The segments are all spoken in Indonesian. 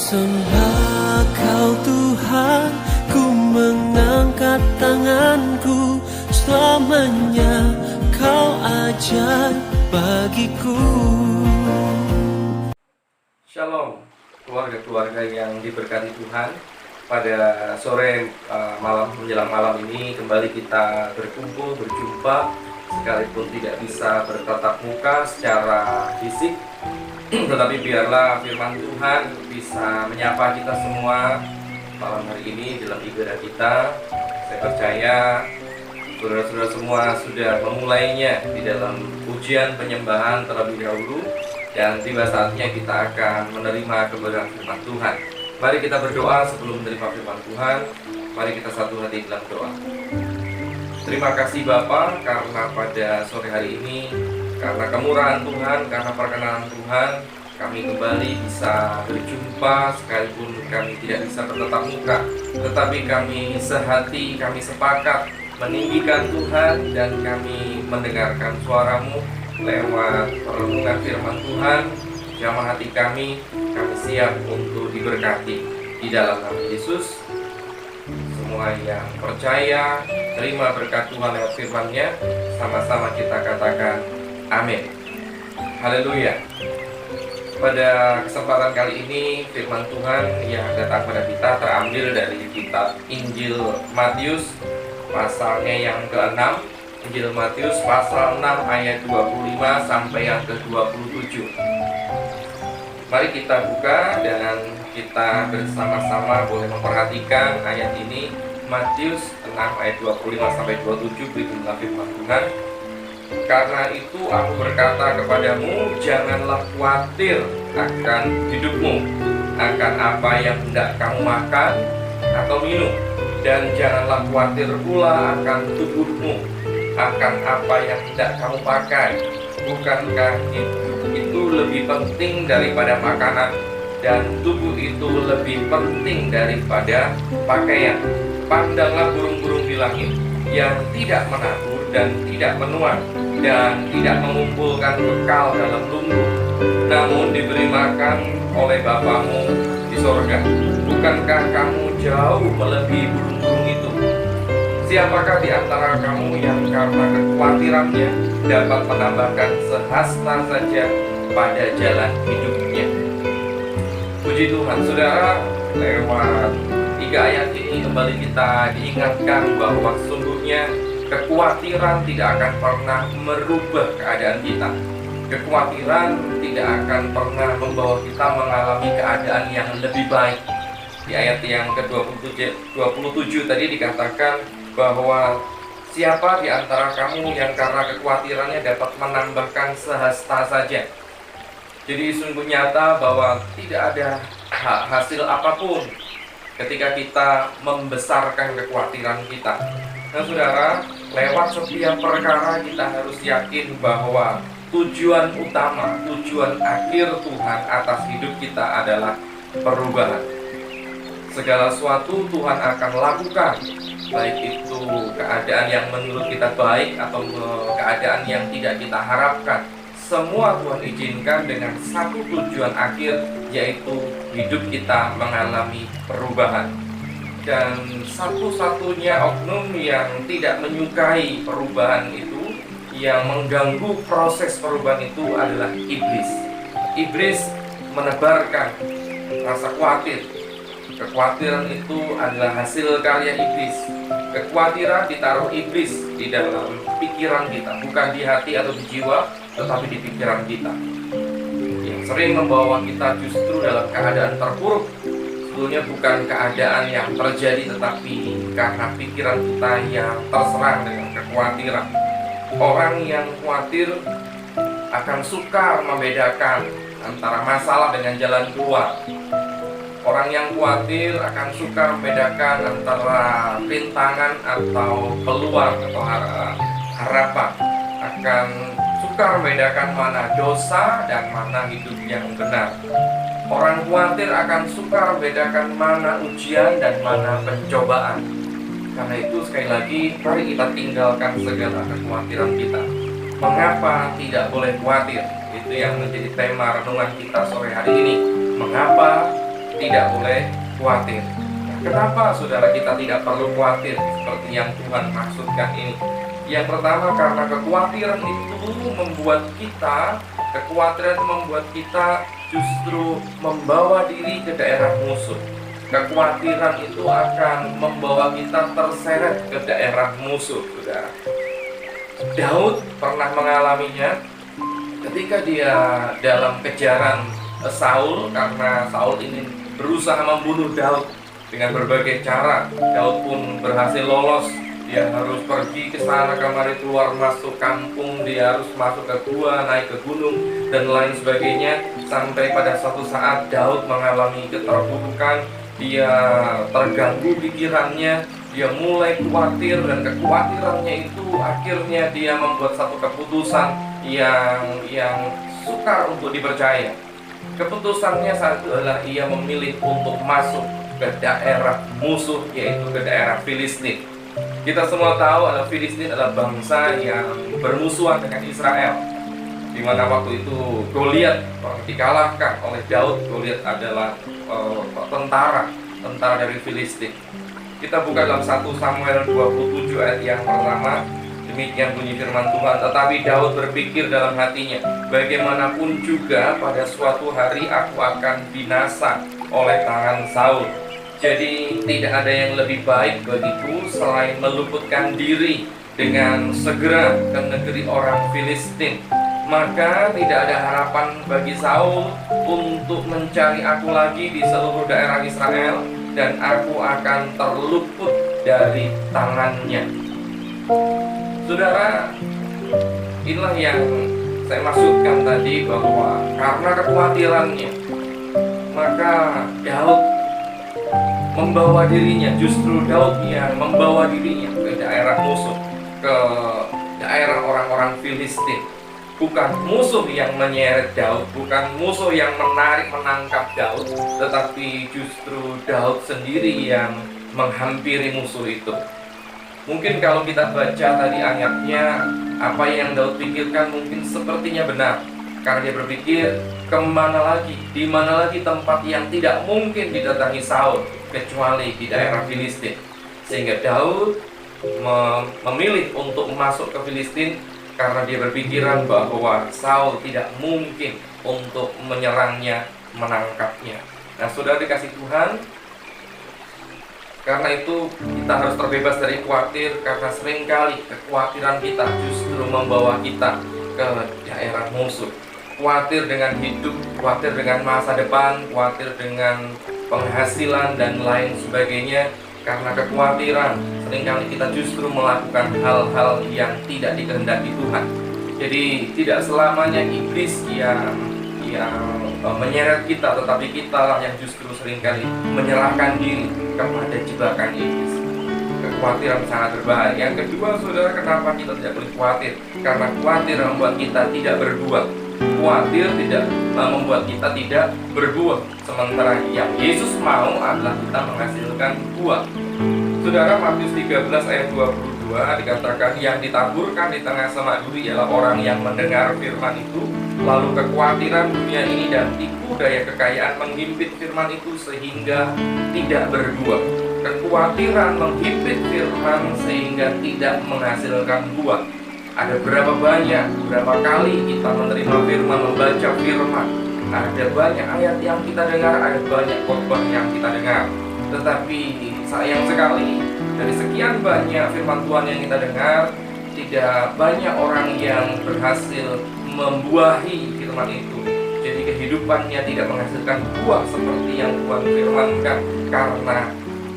Sembah Kau Tuhan, ku mengangkat tanganku, selamanya Kau ajar bagiku. Shalom, keluarga-keluarga yang diberkati Tuhan. Pada sore malam menjelang malam ini kembali kita berkumpul, berjumpa, sekalipun tidak bisa bertatap muka secara fisik, tetapi biarlah firman Tuhan bisa menyapa kita semua malam hari ini dalam ibadah kita. Saya percaya saudara-saudara semua sudah memulainya di dalam ujian penyembahan terlebih dahulu, dan tiba saatnya kita akan menerima kebenaran firman Tuhan. Mari kita berdoa sebelum menerima firman Tuhan. Mari kita satu hati dalam doa. Terima kasih Bapa, karena pada sore hari ini, karena kemurahan Tuhan, karena perkenanan Tuhan, kami kembali bisa berjumpa, sekalipun kami tidak bisa bertatap muka, tetapi kami sehati, kami sepakat meninggikan Tuhan, dan kami mendengarkan suara-Mu lewat perenungan firman Tuhan. Jamah hati kami siap untuk diberkati di dalam nama Yesus. Semua yang percaya terima berkat Tuhan lewat firman-Nya, sama-sama kita katakan amin. Haleluya. Pada kesempatan kali ini firman Tuhan yang datang pada kita terambil dari kitab Injil Matius pasalnya yang ke-6. Injil Matius pasal 6 ayat 25 sampai yang ke-27. Mari kita buka dan kita bersama-sama boleh memperhatikan ayat ini. Matius 6 ayat 25 sampai 27, berikutlah firman Tuhan. Karena itu aku berkata kepadamu, janganlah khawatir akan hidupmu, akan apa yang hendak kamu makan atau minum, dan janganlah khawatir pula akan tubuhmu, akan apa yang hendak kamu pakai. Bukankah itu lebih penting daripada makanan, dan tubuh itu lebih penting daripada pakaian? Pandanglah burung-burung di langit, yang tidak menabur dan tidak menuai, dan tidak mengumpulkan bekal dalam lumbung, namun diberi makan oleh Bapamu di sorga. Bukankah kamu jauh melebihi burung-burung itu? Siapakah di antara kamu yang karena kekhawatirannya dapat menambahkan sehasta saja pada jalan hidupnya? Puji Tuhan, saudara, lewat 3 ayat ini kembali kita diingatkan bahwa sesungguhnya kekhawatiran tidak akan pernah merubah keadaan kita. Kekhawatiran tidak akan pernah membawa kita mengalami keadaan yang lebih baik. Di ayat yang ke-27 tadi dikatakan bahwa siapa di antara kamu yang karena kekhawatirannya dapat menambahkan sehasta saja. Jadi sungguh nyata bahwa tidak ada hasil apapun ketika kita membesarkan kekhawatiran kita. Nah saudara, lewat setiap perkara kita harus yakin bahwa tujuan utama, tujuan akhir Tuhan atas hidup kita adalah perubahan. Segala sesuatu Tuhan akan lakukan, baik itu keadaan yang menurut kita baik atau keadaan yang tidak kita harapkan. Semua Tuhan izinkan dengan satu tujuan akhir, yaitu hidup kita mengalami perubahan. Dan satu-satunya oknum yang tidak menyukai perubahan itu, yang mengganggu proses perubahan itu adalah iblis. Iblis menebarkan rasa khawatir. Kekhawatiran itu adalah hasil karya iblis. Kekhawatiran ditaruh iblis di dalam pikiran kita, bukan di hati atau di jiwa, tetapi di pikiran kita, yang sering membawa kita justru dalam keadaan terpuruk. Sebetulnya bukan keadaan yang terjadi, tetapi karena pikiran kita yang terserang dengan kekhawatiran. Orang yang khawatir akan sukar membedakan antara masalah dengan jalan keluar. Orang yang khawatir akan sukar membedakan antara rintangan atau peluang atau harapan. Akan sukar membedakan mana dosa dan mana hidup yang benar. Orang khawatir akan sukar membedakan mana ujian dan mana pencobaan. Karena itu sekali lagi, mari kita tinggalkan segala kekhawatiran kita. Mengapa tidak boleh khawatir? Itu yang menjadi tema renungan kita sore hari ini. Mengapa tidak boleh khawatir. Kenapa saudara kita tidak perlu khawatir seperti yang Tuhan maksudkan ini? Yang pertama, karena kekhawatiran itu membuat kita justru membawa diri ke daerah musuh. Kekhawatiran itu akan membawa kita terseret ke daerah musuh, saudara. Daud pernah mengalaminya ketika dia dalam kejaran Saul, karena Saul ini berusaha membunuh Daud dengan berbagai cara. Daud pun berhasil lolos. Dia harus pergi ke sana kemari, keluar masuk kampung, dia harus masuk ke gua, naik ke gunung, dan lain sebagainya. Sampai pada suatu saat Daud mengalami keterpurukan, dia terganggu pikirannya, dia mulai khawatir, dan kekhawatirannya itu akhirnya dia membuat satu keputusan yang sukar untuk dipercaya. Keputusannya saat itu adalah ia memilih untuk masuk ke daerah musuh, yaitu ke daerah Filistin. Kita semua tahu Filistin adalah bangsa yang bermusuhan dengan Israel, di mana waktu itu Goliat dikalahkan oleh Daud. Goliat adalah tentara dari Filistin. Kita buka dalam 1 Samuel 27 ayat yang pertama. Demikian bunyi firman Tuhan. Tetapi Daud berpikir dalam hatinya, bagaimanapun juga pada suatu hari aku akan binasa oleh tangan Saul. Jadi tidak ada yang lebih baik bagiku selain meluputkan diri dengan segera ke negeri orang Filistin. Maka tidak ada harapan bagi Saul untuk mencari aku lagi di seluruh daerah Israel, dan aku akan terluput dari tangannya. Saudara, inilah yang saya maksudkan tadi, bahwa karena kekhawatirannya, maka Daud membawa dirinya, justru Daud yang membawa dirinya ke daerah musuh, ke daerah orang-orang Filistin. Bukan musuh yang menyeret Daud, bukan musuh yang menangkap Daud, tetapi justru Daud sendiri yang menghampiri musuh itu. Mungkin kalau kita baca tadi ayatnya, apa yang Daud pikirkan mungkin sepertinya benar, karena dia berpikir, di mana lagi tempat yang tidak mungkin didatangi Saul kecuali di daerah Filistin. Sehingga Daud memilih untuk masuk ke Filistin karena dia berpikiran bahwa Saul tidak mungkin untuk menyerangnya, menangkapnya. Nah, saudara dikasih Tuhan, karena itu kita harus terbebas dari khawatir, karena seringkali kekhawatiran kita justru membawa kita ke daerah musuh. Khawatir dengan hidup, khawatir dengan masa depan, khawatir dengan penghasilan dan lain sebagainya. Karena kekhawatiran, seringkali kita justru melakukan hal-hal yang tidak dikehendaki Tuhan. Jadi tidak selamanya iblis yang menyeret kita, tetapi kita yang justru seringkali menyerahkan diri kepada jebakan iblis. Kekhawatiran sangat berbahaya. Yang kedua, saudara, kenapa kita tidak boleh khawatir? Karena khawatir membuat kita tidak berbuat. Khawatir tidak membuat kita tidak berbuah. Sementara yang Yesus mau adalah kita menghasilkan buah. Saudara, Matius 13 ayat 22 dikatakan, yang ditaburkan di tengah semak duri ialah orang yang mendengar firman itu, lalu kekhawatiran dunia ini dan tipu daya kekayaan menghimpit firman itu sehingga tidak berbuah. Kekhawatiran menghimpit firman sehingga tidak menghasilkan buah. Ada berapa kali kita menerima firman, membaca firman, ada banyak ayat yang kita dengar, ada banyak khotbah yang kita dengar. Tetapi sayang sekali, dari sekian banyak firman Tuhan yang kita dengar, tidak banyak orang yang berhasil membuahi firman itu. Jadi kehidupannya tidak menghasilkan buah seperti yang Tuhan firmankan, karena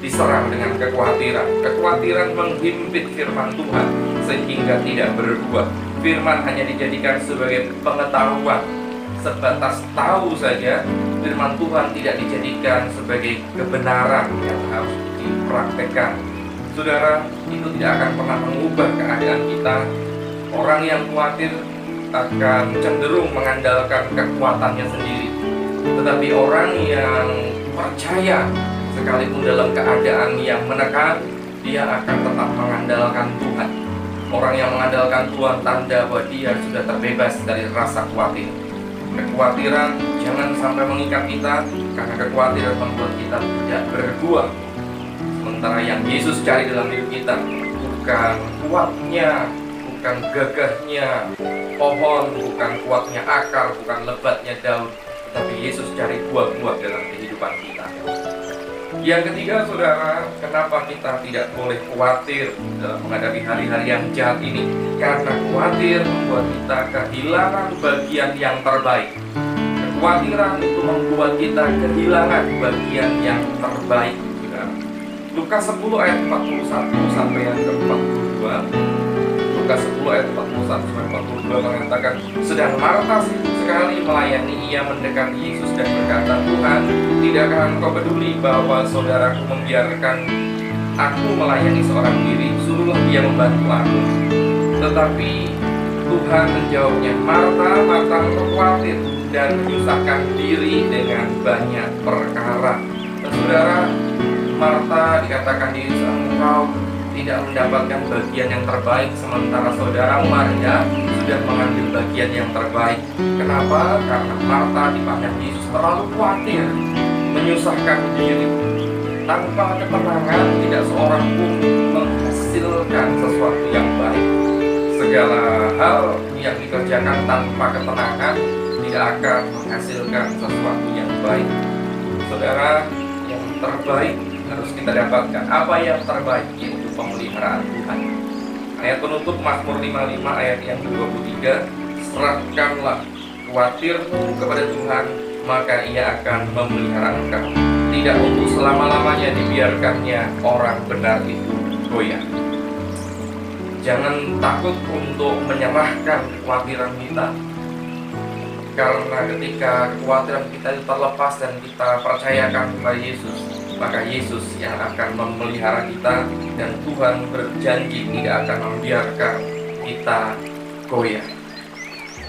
diserang dengan kekhawatiran. Kekhawatiran menghimpit firman Tuhan sehingga tidak berbuah. Firman hanya dijadikan sebagai pengetahuan, sebatas tahu saja. Firman Tuhan tidak dijadikan sebagai kebenaran yang harus dipraktekkan. Saudara, itu tidak akan pernah mengubah keadaan kita. Orang yang khawatir akan cenderung mengandalkan kekuatannya sendiri. Tetapi orang yang percaya, sekalipun dalam keadaan yang menekan, dia akan tetap mengandalkan Tuhan. Orang yang mengandalkan Tuhan tanda bahwa dia sudah terbebas dari rasa khawatir. Kekhawatiran jangan sampai mengikat kita, karena kekhawatiran membuat kita tidak berbuah. Sementara yang Yesus cari dalam hidup kita bukan kuatnya, bukan gagahnya pohon, bukan kuatnya akar, bukan lebatnya daun, tetapi Yesus cari buah-buah dalam kehidupan kita. Yang ketiga, saudara, kenapa kita tidak boleh khawatir dalam menghadapi hari-hari yang jahat ini? Karena khawatir membuat kita kehilangan bagian yang terbaik. Kekhawatiran itu membuat kita kehilangan bagian yang terbaik. Saudara. Lukas 10 ayat 41 sampai yang ke-42. Lukas 10 ayat 41 sampai 42 mengatakan, sedang Marta sibuk sekali melayani. Ia mendekati Yesus dan berkata, Tuhan, tidakkah engkau peduli bahwa saudaraku membiarkan aku melayani seorang diri? Suruhlah dia membantu aku. Tetapi Tuhan menjawabnya, Marta, Marta, engkau khawatir dan menyusahkan diri dengan banyak perkara. Dan saudara, Marta dikatakan di engkau tidak mendapatkan bagian yang terbaik, sementara saudara Maria sudah mengambil bagian yang terbaik. Kenapa? Karena Marta dipandang Yesus terlalu khawatir, menyusahkan diri. Tanpa ketenangan tidak seorang pun menghasilkan sesuatu yang baik. Segala hal yang dikerjakan tanpa ketenangan tidak akan menghasilkan sesuatu yang baik. Saudara, yang terbaik harus kita dapatkan. Apa yang terbaik? Yaitu pemeliharaan Tuhan. Ayat penutup Mazmur 55 ayat yang ke-23, serahkanlah khawatirmu kepada Tuhan, maka Ia akan memelihara engkau. Tidak untuk selama-lamanya dibiarkannya orang benar itu goyah. Jangan takut untuk menyerahkan kekhawatiran kita, karena ketika kekhawatiran kita itu terlepas dan kita percayakan kepada Yesus, maka Yesus yang akan memelihara kita, dan Tuhan berjanji tidak akan membiarkan kita goyah.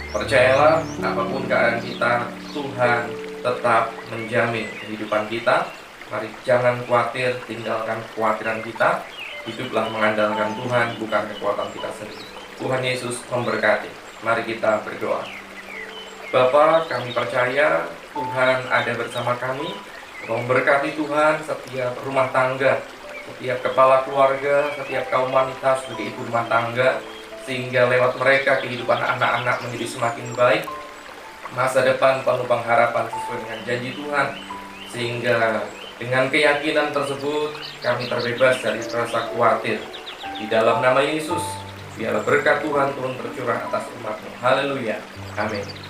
Percayalah, apapun keadaan kita, Tuhan tetap menjamin kehidupan kita. Mari jangan khawatir, tinggalkan kekhawatiran kita. Hiduplah mengandalkan Tuhan, bukan kekuatan kita sendiri. Tuhan Yesus memberkati. Mari kita berdoa. Bapa, kami percaya Tuhan ada bersama kami. Memberkati Tuhan setiap rumah tangga, setiap kepala keluarga, setiap kaum wanita sebagai ibu rumah tangga, sehingga lewat mereka kehidupan anak-anak menjadi semakin baik, masa depan penuh pengharapan sesuai dengan janji Tuhan, sehingga dengan keyakinan tersebut kami terbebas dari rasa khawatir. Di dalam nama Yesus, biarlah berkat Tuhan turun tercurah atas umat-Mu. Haleluya. Amin.